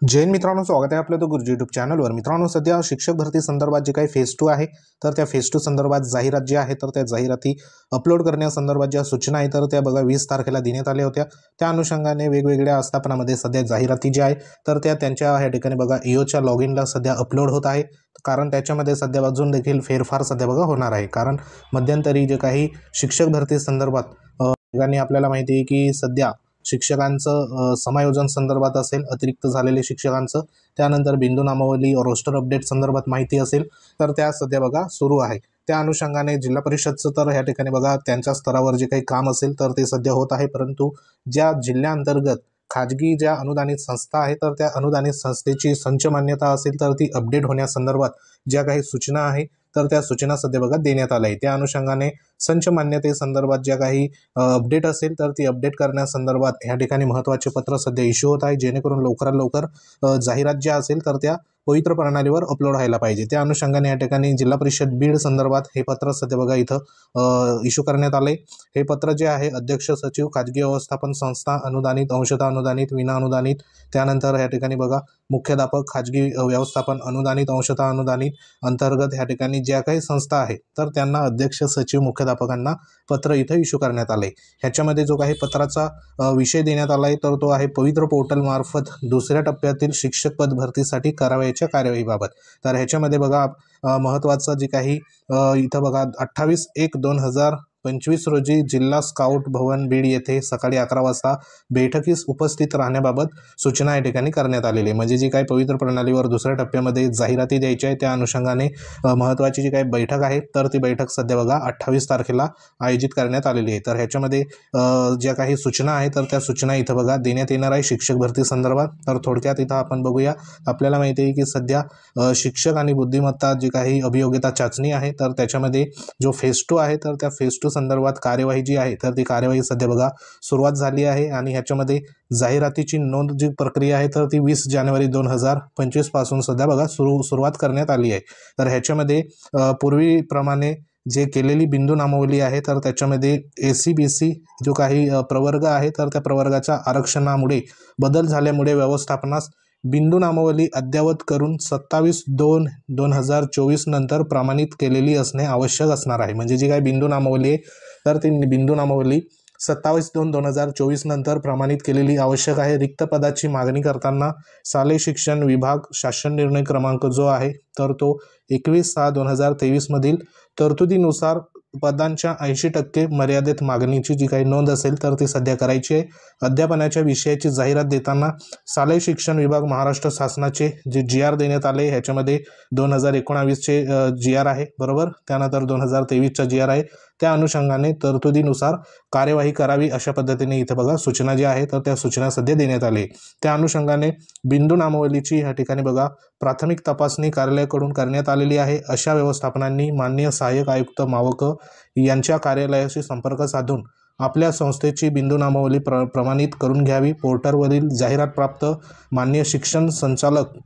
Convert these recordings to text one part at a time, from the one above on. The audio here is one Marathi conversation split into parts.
जैन मित्रांनो, स्वागत आहे आपलं तो गुरुजी यूट्यूब चॅनलवर। मित्रांनो, सध्या शिक्षक भरती संदर्भात जे काही फेज 2 आहे तर त्या फेज 2 संदर्भात जाहिरात जी आहे तर त्या जाहिराती अपलोड करण्यासंदर्भात ज्या सूचना आहेत तर त्या बघा 20 तारखेला देण्यात आल्या होत्या। त्या अनुषंगाने वेगवेगळ्या आस्थापनामध्ये सध्या जाहिराती जी आहे तर त्या त्यांच्या ह्या ठिकाणी बघा ईओच्या लॉगिनला सध्या अपलोड होत आहे। कारण त्याच्यामध्ये सध्या अजून देखील फेरफार सध्या बघा होणार आहे। कारण मध्यंतरी जे काही शिक्षक भरती संदर्भात आपल्याला माहिती आहे की सध्या शिक्षकांचं समायोजन संदर्भात असेल, अतिरिक्त झालेले शिक्षकांचं, त्यानंतर बिंदू नामावली रोस्टर अपडेट संदर्भात माहिती असेल तर त्या सध्या बघा सुरू आहे। त्या अनुषंगाने जिल्हा परिषदचं तर ह्या ठिकाणी बघा त्यांच्या स्तरावर जे काही काम असेल तर ते सध्या होत आहे। परंतु ज्या जिल्ह्यांतर्गत खाजगी ज्या अनुदानित संस्था आहे तर त्या अनुदानित संस्थेची संच मान्यता असेल तर ती अपडेट होण्यासंदर्भात ज्या काही सूचना आहे तर त्या सूचना सध्या बघा देण्यात आल्या आहे। त्या अनुषंगाने संच मान्यतेसंदर्भात ज्या काही अपडेट असेल तर ती अपडेट करण्यासंदर्भात ह्या ठिकाणी महत्त्वाचे पत्र सध्या इश्यू होत आहे, जेणेकरून लवकरात लवकर जाहिरात ज्या असेल तर त्या पवित्र प्रणालीवर अपलोड व्हायला पाहिजे। त्या अनुषंगाने या ठिकाणी जिल्हा परिषद बीड संदर्भात हे पत्र सध्या बघा इथं इश्यू करण्यात आले। हे पत्र जे आहे अध्यक्ष सचिव खाजगी व्यवस्थापन संस्था अनुदानित अंशतः अनुदानित विना अनुदानित, त्यानंतर ह्या ठिकाणी बघा मुख्याध्यापक खाजगी व्यवस्थापन अनुदानित अंशतः अनुदानित अंतर्गत ह्या ठिकाणी ज्या काही संस्था आहे तर त्यांना अध्यक्ष सचिव मुख्याध्यापकांना पत्र इथं इश्यू करण्यात आले। ह्याच्यामध्ये जो काही पत्राचा विषय देण्यात आला आहे तर तो आहे पवित्र पोर्टल मार्फत दुसऱ्या टप्प्यातील शिक्षक पद भरतीसाठी करावयाच्या कार्यवाहीबाबत। तर ह्याच्यामध्ये बघा महत्त्वाचं जे काही इथं बघा 28/1/2025 रोजी जिल्हा स्काउट भवन बीड येथे सकाळी 11 वाजता बैठकीस उपस्थित राहण्याबाबत सूचना या ठिकाणी करण्यात आलेली आहे। म्हणजे जी काही पवित्र प्रणालीवर दुसऱ्या टप्प्यामध्ये जाहिराती द्यायच्या आहे त्या अनुषंगाने महत्त्वाची जी काही बैठक आहे तर ती बैठक सध्या बघा 28 तारखेला आयोजित करण्यात आलेली आहे। तर ह्याच्यामध्ये ज्या काही सूचना आहे तर त्या सूचना इथं बघा देण्यात येणार आहे शिक्षक भरती संदर्भात। तर थोडक्यात इथं आपण बघूया, आपल्याला माहिती आहे की सध्या शिक्षक आणि बुद्धिमत्ता जी काही अभियोग्यता चाचणी आहे तर त्याच्यामध्ये जो फेज 2 आहे तर त्या फेज 2 संदर्भात कार्यवाही जी आहे तर ती कार्यवाही सध्या बघा सुरुवात झाली आहे। आणि ह्याच्यामध्ये जाहिरातीची नोंद जी प्रक्रिया आहे तर ती 20 जानेवारी 2025 पासून सध्या बघा सुरुवात करण्यात आली आहे। तर ह्याच्यामध्ये पूर्वीप्रमाणे जे केलेली बिंदू नामावली आहे तर त्याच्यामध्ये ACBC जो काही प्रवर्ग आहे तर त्या प्रवर्गाच्या आरक्षणामुळे बदल झाल्यामुळे व्यवस्थापनास बिंदू नामावली अद्ययावत करून 27/2/2024 नंतर प्रमाणित केलेली असणे आवश्यक असणार आहे। म्हणजे जी काही बिंदू नामावली आहे तर ती बिंदू नामावली 27/2/2024 नंतर प्रमाणित केलेली आवश्यक आहे। रिक्त पदाची मागणी करताना शालेय शिक्षण विभाग शासन निर्णय क्रमांक जो आहे तर तो 21/6/2023 मधील तरतुदीनुसार पदांच्या 80% मर्यादेत मागणीची जी काही नोंद असेल तर ती सध्या करायची आहे। अध्यापनाच्या विषयाची जाहिरात देताना शालेय शिक्षण विभाग महाराष्ट्र शासनाचे जे GR देण्यात आले ह्याच्यामध्ये 2019चे GR आहे बरोबर, त्यानंतर 2023चा GR आहे, त्या अनुषंगाने तरतुदीनुसार कार्यवाही करावी अशा पद्धतीने इथं बघा सूचना जी आहे तर त्या सूचना सध्या देण्यात आली। त्या अनुषंगाने बिंदू नामावलीची ह्या ठिकाणी बघा प्राथमिक तपासणी कार्यालयाकडून करण्यात आलेली आहे। अशा व्यवस्थापनांनी माननीय सहाय्यक आयुक्त मावक यांच्या कार्यालयाशी संपर्क साधून आपल्या संस्थेची बिंदू नामावली प्रमाणित करून घ्यावी। पोर्टलवरील जाहिरात प्राप्त माननीय शिक्षण संचालक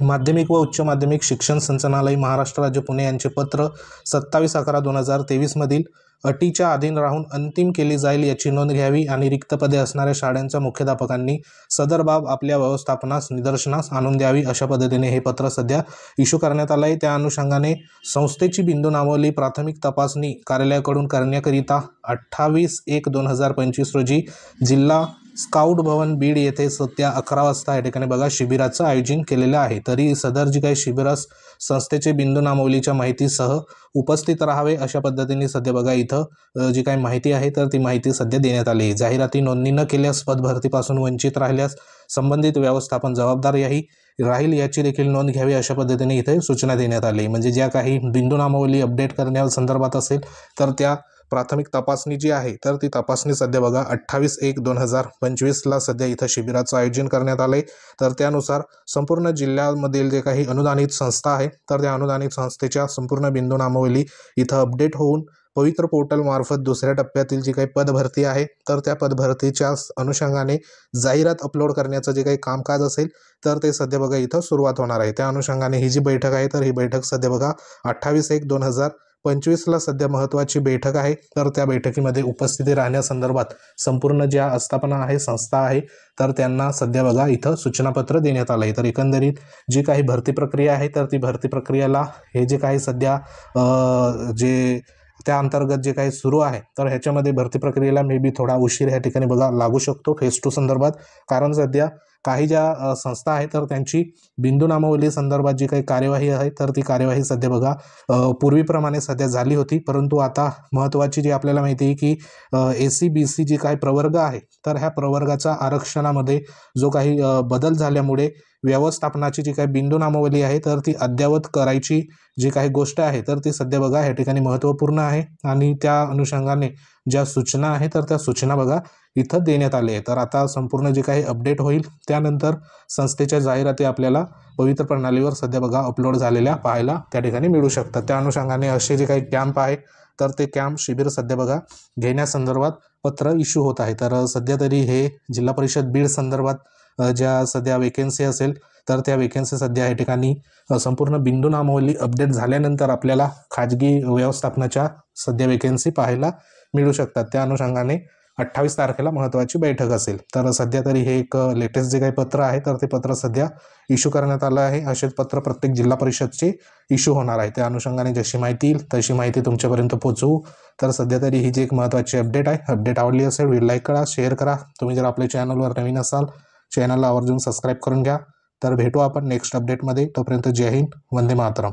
माध्यमिक व उच्च माध्यमिक शिक्षण संचालनालय महाराष्ट्र राज्य पुणे यांचे पत्र 27/11/2023 मधील अटीच्या अधीन राहून अंतिम केली जाईल याची नोंद घ्यावी आणि रिक्त पदे असणाऱ्या शाळांच्या मुख्याध्यापकांनी सदर बाब आपल्या व्यवस्थापनास निदर्शनास आणून द्यावी अशा पद्धतीने हे पत्र सध्या इश्यू करण्यात आलं आहे। त्या अनुषंगाने संस्थेची बिंदू नामावली प्राथमिक तपासणी कार्यालयाकडून करण्याकरिता 28/1/2025 रोजी जिल्हा स्काउट भवन बीड येथे सध्या 11 वाजता या ठिकाणी बघा शिबिराचं आयोजन केलेलं आहे। तरी सदर जी काही शिबिरास संस्थेचे बिंदू नामावलीच्या माहितीसह उपस्थित राहावे अशा पद्धतीने सध्या बघा इथं जी काही माहिती आहे तर ती माहिती सध्या देण्यात आली आहे। जाहिराती नोंदणी न केल्यास पदभरतीपासून वंचित राहिल्यास संबंधित व्यवस्थापन जबाबदार राहील याची देखील नोंद घ्यावी अशा पद्धतीने इथे सूचना देण्यात आली। म्हणजे ज्या काही बिंदू नामावली अपडेट करण्यासंदर्भात असेल तर त्या प्राथमिक तपासणी जी आहे तर ती तपासणी सध्या बघा 28/1/2025 ला सध्या इथं शिबिराचं आयोजन करण्यात आले। तर त्यानुसार संपूर्ण जिल्ह्यामधील जे काही अनुदानित संस्था आहे तर त्या अनुदानित संस्थेच्या संपूर्ण बिंदू नामावली इथं अपडेट होऊन पवित्र पोर्टल मार्फत दुसऱ्या टप्प्यातील जी काही पदभरती आहे तर त्या पदभरतीच्या अनुषंगाने जाहिरात अपलोड करण्याचं जे काही कामकाज असेल तर ते सध्या बघा इथं सुरुवात होणार आहे। त्या अनुषंगाने ही जी बैठक आहे तर ही बैठक सध्या बघा 28/1/2025 25ला सध्या महत्त्वाची बैठक आहे, तर त्या बैठकीमध्ये उपस्थिती राहण्यासंदर्भात संपूर्ण ज्या आस्थापना आहे, संस्था आहे, तर त्यांना सध्या बघा इथं सूचनापत्र देण्यात आलं आहे. तर एकंदरीत जी काही भरती प्रक्रिया आहे, तर ती भरती प्रक्रियेला हे जे काही सध्या जे त्या अंतर्गत जे काही सुरू आहे, तर ह्याच्यामध्ये भरती प्रक्रियेला मे बी थोडा उशीर ह्या ठिकाणी बघा लागू शकतो फेज 2 संदर्भात. कारण सध्या काही ज्या संस्था आहे, तर त्यांची बिंदू नामावली संदर्भात जी काही कार्यवाही आहे, तर ती कार्यवाही सध्या बघा पूर्वीप्रमाणे सध्या झाली होती. परंतु आता महत्त्वाची जी आपल्याला माहिती आहे की AC-BC जी काही प्रवर्ग आहे, तर ह्या प्रवर्गाचा आरक्षणामध्ये जो काही बदल झाल्यामुळे व्यवस्थापनाची जी काही बिंदू नामावली आहे, तर ती अद्ययावत करायची जी काही गोष्ट आहे, तर ती सध्या बघा ह्या ठिकाणी महत्त्वपूर्ण आहे. आणि त्या अनुषंगाने ज्या सूचना आहे, तर त्या सूचना बघा इथं देण्यात आले आहे. तर आता संपूर्ण जे काही अपडेट होईल त्यानंतर संस्थेच्या जाहिराती आपल्याला पवित्र प्रणालीवर सध्या बघा अपलोड झालेल्या पाहायला त्या ठिकाणी मिळू शकतात. त्या अनुषंगाने असे जे काही कॅम्प आहे, तर ते कॅम्प शिबिर सध्या बघा घेण्यासंदर्भात पत्र इश्यू होत आहे. तर सध्या तरी हे जिल्हा परिषद बीड संदर्भात ज्या सध्या वेकेन्सी असेल, तर त्या वेकेन्सी सध्या या ठिकाणी संपूर्ण बिंदू नामावली अपडेट झाल्यानंतर आपल्याला खाजगी व्यवस्थापनाच्या सध्या वेकेन्सी पाहायला मिळू शकतात. त्या अनुषंगाने 28 तारखेला महत्त्वाची बैठक असेल. तर सध्या तरी हे एक लेटेस्ट जे काही पत्र आहे, तर ते पत्र सध्या इश्यू करण्यात आलं आहे. असेच पत्र प्रत्येक जिल्हा परिषदचे इश्यू होणार आहे. त्या अनुषंगाने जशी माहिती येईल तशी माहिती तुमच्यापर्यंत पोहोचवू. तर सध्या तरी ही जी एक महत्त्वाची अपडेट आहे, अपडेट आवडली असेल व्हिडिओ लाईक करा, शेअर करा. तुम्ही जर आपल्या चॅनलवर नवीन असाल, चॅनलला आवर्जून सबस्क्राईब करून घ्या. तर भेटू आपण नेक्स्ट अपडेटमध्ये. तोपर्यंत जय हिंद, वंदे मातरम.